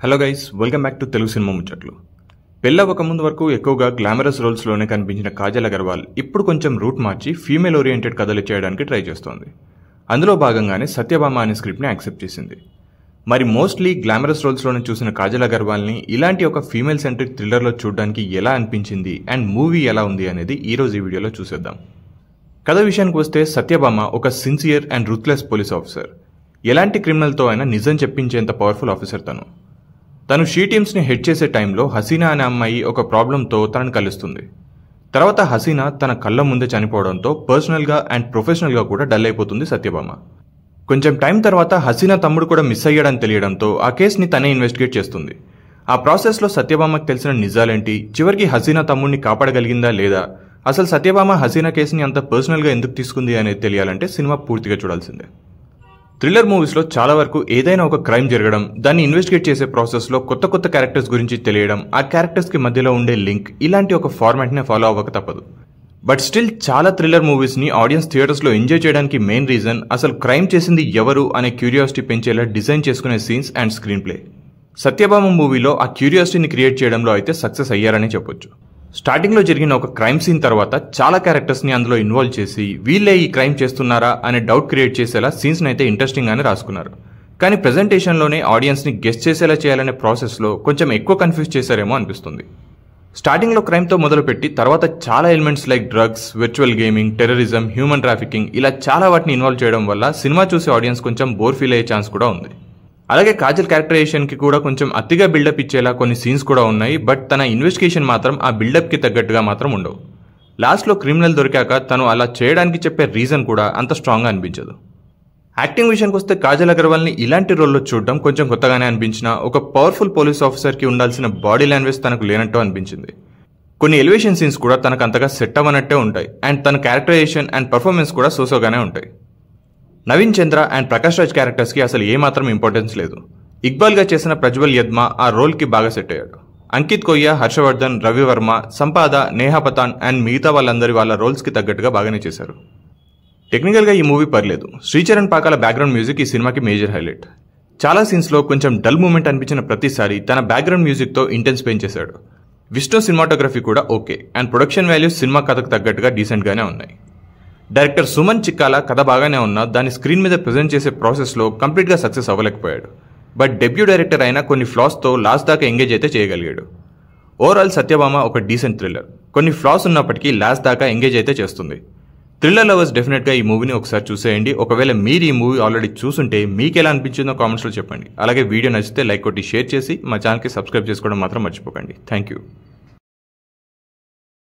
Hello guys, welcome back to Telugu cinema ముచ్చట్లు. పెళ్ళవక ముందు వరకు ఎక్కువగా గ్లామరస్ రోల్స్లోనే కనిపించిన కాజల్ అగర్వాల్ ఇప్పుడు కొంచెం రూట్ మార్చి ఫీమేల్ ఓరియంటెడ్ కథలు చేయడానికి ట్రై చేస్తోంది. అందులో భాగంగానే సత్యభామ అనే స్క్రిప్ట్ని యాక్సెప్ట్ చేసింది. మరి మోస్ట్లీ గ్లామరస్ రోల్స్లోనే చూసిన కాజల్ అగర్వాల్ని ఇలాంటి ఒక ఫీమేల్ సెంట్రిక్ థ్రిల్లర్లో చూడడానికి ఎలా అనిపించింది అండ్ మూవీ ఎలా ఉంది అనేది ఈరోజు ఈ వీడియోలో చూసేద్దాం. కథ విషయానికి వస్తే సత్యభామ ఒక sincere and ruthless police officer. ఎలాంటి క్రిమినల్తో అయినా నిజం చెప్పించేంత పవర్ఫుల్ ఆఫీసర్ తను షీ టీమ్స్ని హెడ్ చేసే టైంలో హసీనా అనే అమ్మాయి ఒక ప్రాబ్లంతో తనను కలుస్తుంది. తర్వాత హసీనా తన కళ్ళ ముందే చనిపోవడంతో పర్సనల్గా అండ్ ప్రొఫెషనల్గా కూడా డల్ అయిపోతుంది సత్యభామ. కొంచెం టైం తర్వాత హసీనా తమ్ముడు కూడా మిస్ అయ్యాడని తెలియడంతో ఆ కేసుని తనే ఇన్వెస్టిగేట్ చేస్తుంది. ఆ ప్రాసెస్లో సత్యభామకు తెలిసిన నిజాలేంటి, చివరికి హసీనా తమ్ముడిని కాపాడగలిగిందా లేదా, అసలు సత్యభామ హసీనా కేసుని అంత పర్సనల్గా ఎందుకు తీసుకుంది అనేది తెలియాలంటే సినిమా పూర్తిగా చూడాల్సిందే. థ్రిల్లర్ మూవీస్లో చాలా వరకు ఏదైనా ఒక క్రైమ్ జరగడం, దాన్ని ఇన్వెస్టిగేట్ చేసే ప్రాసెస్లో కొత్త కొత్త క్యారెక్టర్స్ గురించి తెలియడం, ఆ క్యారెక్టర్స్కి మధ్యలో ఉండే లింక్, ఇలాంటి ఒక ఫార్మాట్నే ఫాలో అవ్వక తప్పదు. బట్ స్టిల్ చాలా థ్రిల్లర్ మూవీస్ని ఆడియన్స్ థియేటర్స్లో ఎంజాయ్ చేయడానికి మెయిన్ రీజన్ అసలు క్రైమ్ చేసింది ఎవరు అనే క్యూరియాసిటీ పెంచేలా డిజైన్ చేసుకునే scenes and screen play. Satyabhama మూవీలో ఆ క్యూరియాసిటీని క్రియేట్ చేయడంలో అయితే సక్సెస్ అయ్యారని చెప్పొచ్చు. స్టార్టింగ్లో జరిగిన ఒక క్రైమ్ సీన్ తర్వాత చాలా క్యారెక్టర్స్ని అందులో ఇన్వాల్వ్ చేసి వీళ్ళే ఈ క్రైమ్ చేస్తున్నారా అనే డౌట్ క్రియేట్ చేసేలా సీన్స్ని అయితే ఇంట్రెస్టింగ్గానే రాసుకున్నారు. కానీ ప్రెజెంటేషన్లోనే ఆడియన్స్ని గెస్ట్ చేసేలా చేయాలనే ప్రాసెస్లో కొంచెం ఎక్కువ కన్ఫ్యూజ్ చేశారేమో అనిపిస్తుంది. స్టార్టింగ్లో క్రైమ్తో మొదలుపెట్టి తర్వాత చాలా elements like drugs, virtual gaming, terrorism, human trafficking ఇలా చాలా వాటిని ఇన్వాల్వ్ చేయడం వల్ల సినిమా చూసే ఆడియన్స్ కొంచెం బోర్ ఫీల్ అయ్యే ఛాన్స్ కూడా ఉంది. అలాగే కాజల్ క్యారెక్టరైజేషన్కి కూడా కొంచెం అతిగా బిల్డప్ ఇచ్చేలా కొన్ని సీన్స్ కూడా ఉన్నాయి. బట్ తన ఇన్వెస్టిగేషన్ మాత్రం ఆ బిల్డప్కి తగ్గట్టుగా మాత్రం ఉండవు. లాస్ట్లో క్రిమినల్ దొరికాక తను అలా చేయడానికి చెప్పే రీజన్ కూడా అంత స్ట్రాంగ్గా అనిపించదు. యాక్టింగ్ విషయానికి వస్తే కాజల్ అగర్వాల్ని ఇలాంటి రోల్లో చూడడం కొంచెం కొత్తగానే అనిపించిన ఒక పవర్ఫుల్ పోలీస్ ఆఫీసర్కి ఉండాల్సిన బాడీ లాంగ్వేజ్ తనకు లేనట్టు అనిపించింది. కొన్ని ఎలివేషన్ సీన్స్ కూడా తనకు అంతగా సెట్ అవ్వనట్టే ఉంటాయి అండ్ తన క్యారెక్టరైజేషన్ అండ్ పర్ఫార్మెన్స్ కూడా సోసోగానే ఉంటాయి. నవీన్ చంద్ర అండ్ ప్రకాష్ రాజ్ క్యారెక్టర్స్కి అసలు ఏమాత్రం ఇంపార్టెన్స్ లేదు. ఇక్బాల్గా చేసిన ప్రజ్వల్ యద్మ ఆ రోల్కి బాగా సెట్ అయ్యాడు. అంకిత్ కొయ్య, హర్షవర్ధన్, రవివర్మ, సంపాద, నేహా పతాన్ అండ్ మిగతా వాళ్ళ రోల్స్కి తగ్గట్టుగా బాగానే చేశారు. టెక్నికల్గా ఈ మూవీ పర్లేదు. శ్రీచరణ్ పాకాల బ్యాక్గ్రౌండ్ మ్యూజిక్ ఈ సినిమాకి మేజర్ హైలైట్. చాలా సీన్స్లో కొంచెం డల్ మూమెంట్ అనిపించిన ప్రతిసారి తన బ్యాక్గ్రౌండ్ మ్యూజిక్తో ఇంటెన్స్ పెంచేశాడు. విష్ణు సినిమాటోగ్రఫీ కూడా okay and production values cinema కథకు తగ్గట్టుగా డీసెంట్గానే ఉన్నాయి. డైరెక్టర్ సుమన్ చిక్కాల కథ బాగానే ఉన్నా దాన్ని స్క్రీన్ మీద ప్రజెంట్ చేసే ప్రాసెస్లో కంప్లీట్గా సక్సెస్ అవ్వలేకపోయాడు. బట్ డెబ్యూ డైరెక్టర్ అయినా కొన్ని ఫ్లాస్తో లాస్ట్ దాకా ఎంగేజ్ అయితే చేయగలిగాడు. ఓవరాల్ సత్యభామ ఒక డీసెంట్ థ్రిల్లర్. కొన్ని ఫ్లాస్ ఉన్నప్పటికీ లాస్ట్ దాకా ఎంగేజ్ అయితే చేస్తుంది. థ్రిల్లర్ లవర్స్ డెఫినెట్గా ఈ మూవీని ఒకసారి చూసేయండి. ఒకవేళ మీరు ఈ మూవీ ఆల్రెడీ చూసుంటే మీకు ఎలా అనిపించిందో కామెంట్స్లో చెప్పండి. అలాగే వీడియో నచ్చితే లైక్ కొట్టి షేర్ చేసి మా ఛానల్కి సబ్స్క్రైబ్ చేసుకోవడం మాత్రం మర్చిపోకండి. Thank you.